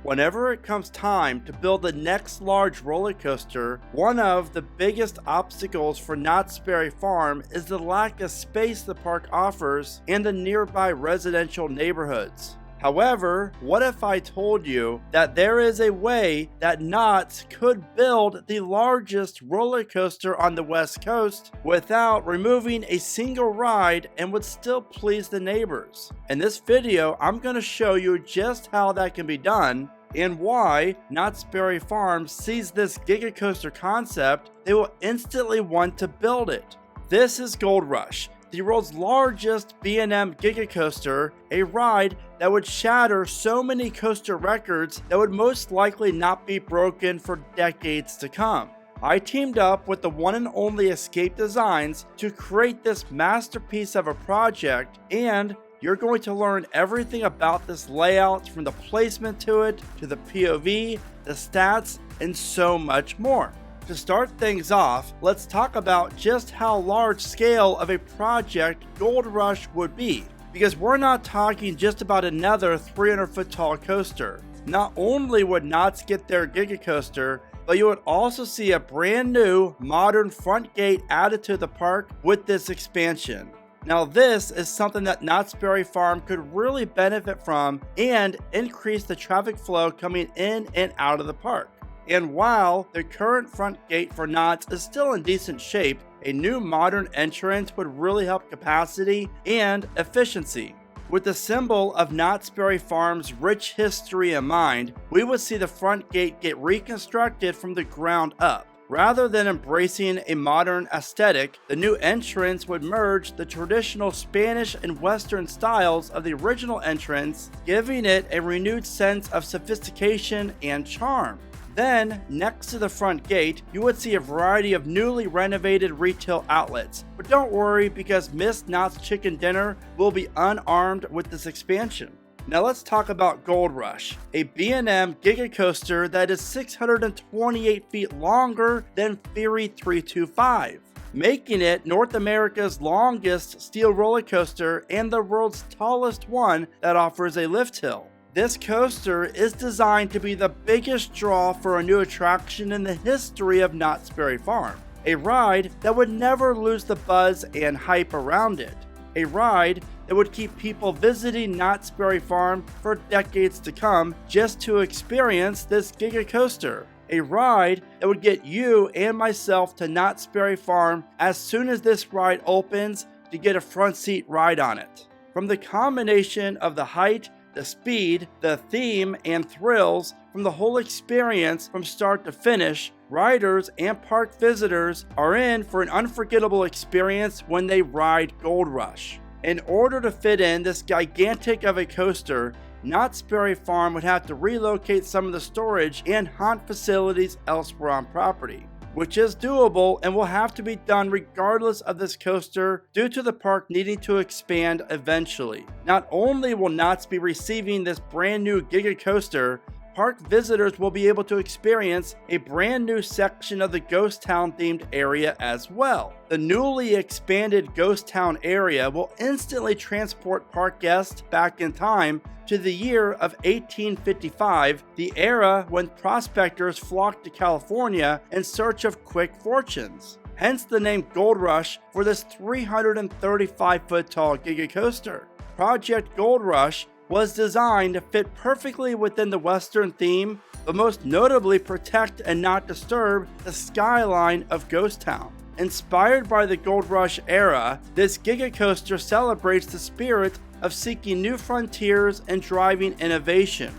Whenever it comes time to build the next large roller coaster, one of the biggest obstacles for Knott's Berry Farm is the lack of space the park offers and the nearby residential neighborhoods. However, what if I told you that there is a way that Knott could build the largest roller coaster on the West Coast without removing a single ride and would still please the neighbors? In this video, I'm going to show you just how that can be done and why Knott's Berry Farm sees this Giga Coaster concept, they will instantly want to build it. This is Gold Rush, the world's largest B&M Giga Coaster, a ride that would shatter so many coaster records that would most likely not be broken for decades to come. I teamed up with the one and only Escape Designs to create this masterpiece of a project, and you're going to learn everything about this layout, from the placement to it, to the POV, the stats, and so much more. To start things off, let's talk about just how large scale of a project Gold Rush would be, because we're not talking just about another 300-foot tall coaster. Not only would Knott's get their Giga Coaster, but you would also see a brand new modern front gate added to the park with this expansion. Now this is something that Knott's Berry Farm could really benefit from and increase the traffic flow coming in and out of the park. And while the current front gate for Knott's is still in decent shape, a new modern entrance would really help capacity and efficiency. With the symbol of Knott's Berry Farm's rich history in mind, we would see the front gate get reconstructed from the ground up. Rather than embracing a modern aesthetic, the new entrance would merge the traditional Spanish and Western styles of the original entrance, giving it a renewed sense of sophistication and charm. Then, next to the front gate, you would see a variety of newly renovated retail outlets. But don't worry, because Miss Knott's Chicken Dinner will be unarmed with this expansion. Now let's talk about Gold Rush, a B&M Giga Coaster that is 628 feet longer than Fury 325, making it North America's longest steel roller coaster and the world's tallest one that offers a lift hill. This coaster is designed to be the biggest draw for a new attraction in the history of Knott's Berry Farm, a ride that would never lose the buzz and hype around it, a ride that would keep people visiting Knott's Berry Farm for decades to come just to experience this Giga Coaster, a ride that would get you and myself to Knott's Berry Farm as soon as this ride opens to get a front seat ride on it. From the combination of the height, the speed, the theme, and thrills from the whole experience from start to finish, riders and park visitors are in for an unforgettable experience when they ride Gold Rush. In order to fit in this gigantic of a coaster, Knott's Berry Farm would have to relocate some of the storage and haunt facilities elsewhere on property, which is doable and will have to be done regardless of this coaster due to the park needing to expand eventually. Not only will Knott's be receiving this brand new Giga Coaster, park visitors will be able to experience a brand new section of the Ghost Town themed area as well. The newly expanded Ghost Town area will instantly transport park guests back in time to the year of 1855, the era when prospectors flocked to California in search of quick fortunes. Hence the name Gold Rush for this 335-foot tall Giga Coaster. Project Gold Rush was designed to fit perfectly within the Western theme, but most notably protect and not disturb the skyline of Ghost Town. Inspired by the Gold Rush era, this Giga Coaster celebrates the spirit of seeking new frontiers and driving innovation.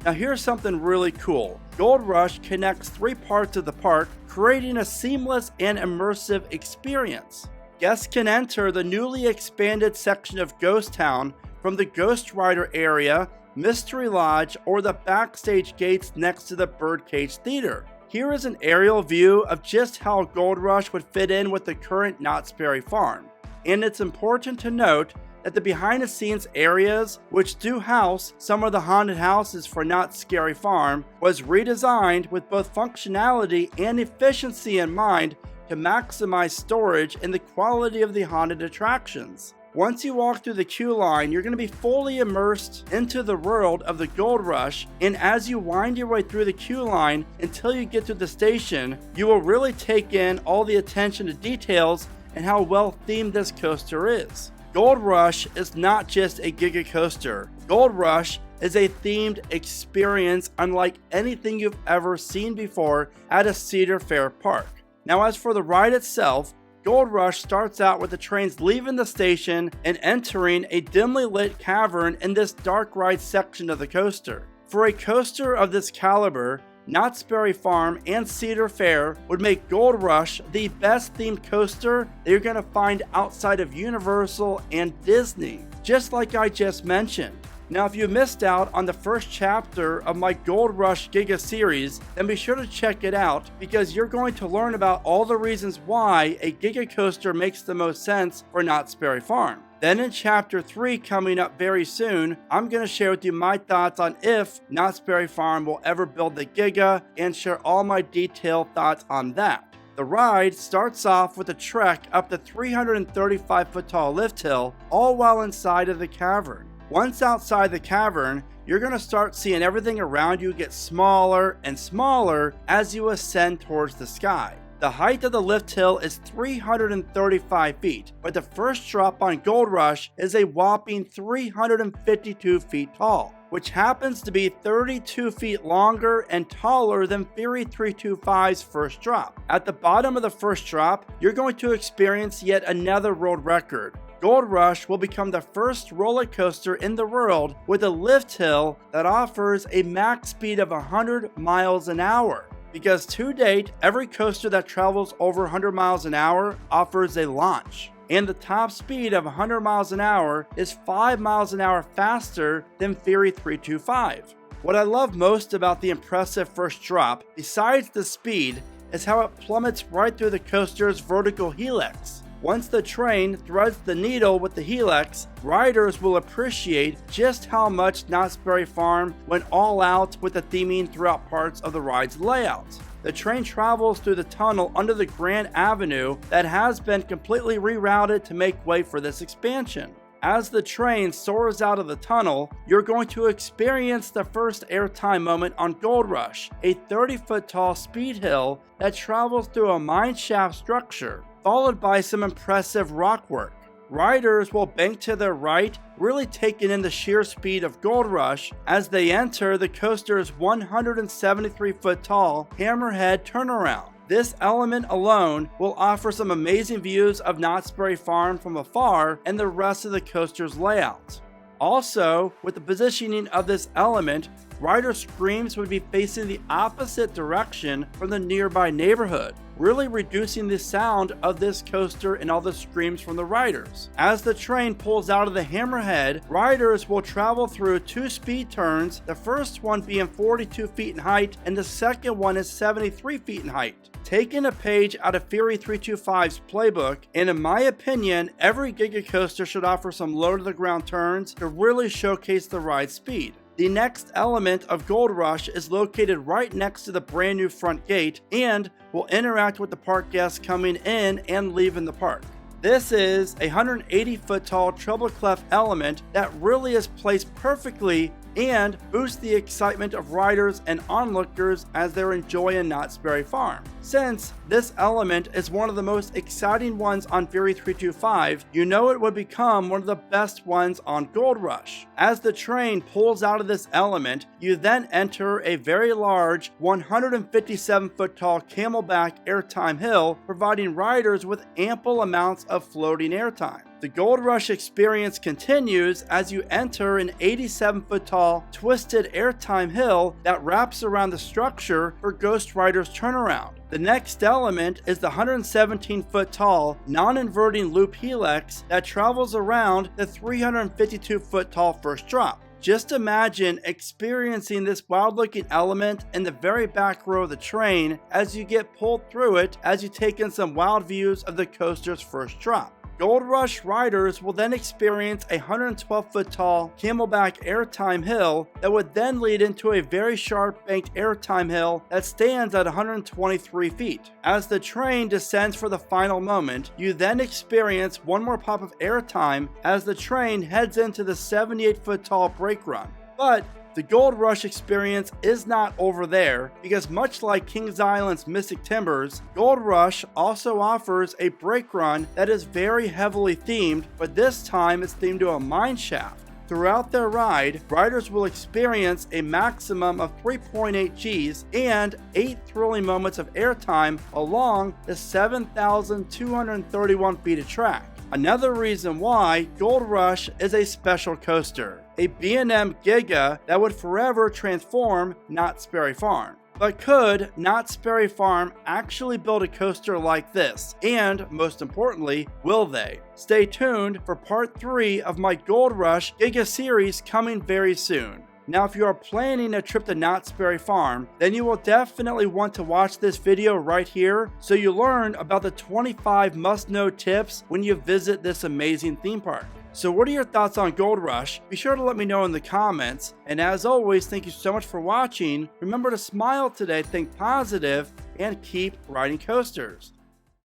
Now here's something really cool. Gold Rush connects three parts of the park, creating a seamless and immersive experience. Guests can enter the newly expanded section of Ghost Town from the Ghost Rider area, Mystery Lodge, or the backstage gates next to the Birdcage Theater. Here is an aerial view of just how Gold Rush would fit in with the current Knott's Berry Farm. And it's important to note that the behind the scenes areas, which do house some of the haunted houses for Knott's Scary Farm, was redesigned with both functionality and efficiency in mind to maximize storage and the quality of the haunted attractions. Once you walk through the queue line, you're going to be fully immersed into the world of the Gold Rush, and as you wind your way through the queue line until you get to the station, you will really take in all the attention to details and how well themed this coaster is. Gold Rush is not just a Giga Coaster. Gold Rush is a themed experience unlike anything you've ever seen before at a Cedar Fair park. Now, as for the ride itself, Gold Rush starts out with the trains leaving the station and entering a dimly lit cavern in this dark ride section of the coaster. For a coaster of this caliber, Knott's Berry Farm and Cedar Fair would make Gold Rush the best themed coaster that you're going to find outside of Universal and Disney, just like I just mentioned. Now, if you missed out on the first chapter of my Gold Rush Giga series, then be sure to check it out because you're going to learn about all the reasons why a Giga Coaster makes the most sense for Knott's Berry Farm. Then in chapter 3 coming up very soon, I'm going to share with you my thoughts on if Knott's Berry Farm will ever build the Giga and share all my detailed thoughts on that. The ride starts off with a trek up the 335-foot tall lift hill, all while inside of the cavern. Once outside the cavern, you're going to start seeing everything around you get smaller and smaller as you ascend towards the sky. The height of the lift hill is 335 feet, but the first drop on Gold Rush is a whopping 352 feet tall, which happens to be 32 feet longer and taller than Fury 325's first drop. At the bottom of the first drop, you're going to experience yet another world record. Gold Rush will become the first roller coaster in the world with a lift hill that offers a max speed of 100 miles an hour. Because to date, every coaster that travels over 100 miles an hour offers a launch. And the top speed of 100 miles an hour is 5 miles an hour faster than Fury 325. What I love most about the impressive first drop, besides the speed, is how it plummets right through the coaster's vertical helix. Once the train threads the needle with the helix, riders will appreciate just how much Knott's Berry Farm went all out with the theming throughout parts of the ride's layout. The train travels through the tunnel under the Grand Avenue that has been completely rerouted to make way for this expansion. As the train soars out of the tunnel, you're going to experience the first airtime moment on Gold Rush, a 30-foot tall speed hill that travels through a mine shaft structure, followed by some impressive rock work. Riders will bank to their right, really taking in the sheer speed of Gold Rush as they enter the coaster's 173-foot tall hammerhead turnaround. This element alone will offer some amazing views of Knott's Berry Farm from afar and the rest of the coaster's layout. Also, with the positioning of this element, rider screams would be facing the opposite direction from the nearby neighborhood, really reducing the sound of this coaster and all the screams from the riders. As the train pulls out of the hammerhead, riders will travel through two speed turns, the first one being 42 feet in height and the second one is 73 feet in height. Taking a page out of Fury 325's playbook, and in my opinion, every Giga Coaster should offer some low-to-the-ground turns to really showcase the ride speed. The next element of Gold Rush is located right next to the brand new front gate and will interact with the park guests coming in and leaving the park. This is a 180-foot tall treble clef element that really is placed perfectly and boosts the excitement of riders and onlookers as they're enjoying Knott's Berry Farm. Since this element is one of the most exciting ones on Fury 325, you know it would become one of the best ones on Gold Rush. As the train pulls out of this element, you then enter a very large 157-foot tall camelback airtime hill, providing riders with ample amounts of floating airtime. The Gold Rush experience continues as you enter an 87-foot tall twisted airtime hill that wraps around the structure for Ghost Rider's turnaround. The next element is the 117-foot tall non-inverting loop helix that travels around the 352-foot tall first drop. Just imagine experiencing this wild-looking element in the very back row of the train as you get pulled through it as you take in some wild views of the coaster's first drop. Gold Rush riders will then experience a 112-foot tall camelback airtime hill that would then lead into a very sharp banked airtime hill that stands at 123 feet. As the train descends for the final moment, you then experience one more pop of airtime as the train heads into the 78-foot tall brake run. But the Gold Rush experience is not over there, because much like Kings Island's Mystic Timbers, Gold Rush also offers a brake run that is very heavily themed, but this time it's themed to a mine shaft. Throughout their ride, riders will experience a maximum of 3.8 Gs and 8 thrilling moments of airtime along the 7,231 feet of track. Another reason why Gold Rush is a special coaster, a B&M Giga that would forever transform Knott's Berry Farm. But could Knott's Berry Farm actually build a coaster like this? And most importantly, will they? Stay tuned for part 3 of my Gold Rush Giga series coming very soon. Now, if you are planning a trip to Knott's Berry Farm, then you will definitely want to watch this video right here so you learn about the 25 must-know tips when you visit this amazing theme park. So what are your thoughts on Gold Rush? Be sure to let me know in the comments. And as always, thank you so much for watching. Remember to smile today, think positive, and keep riding coasters.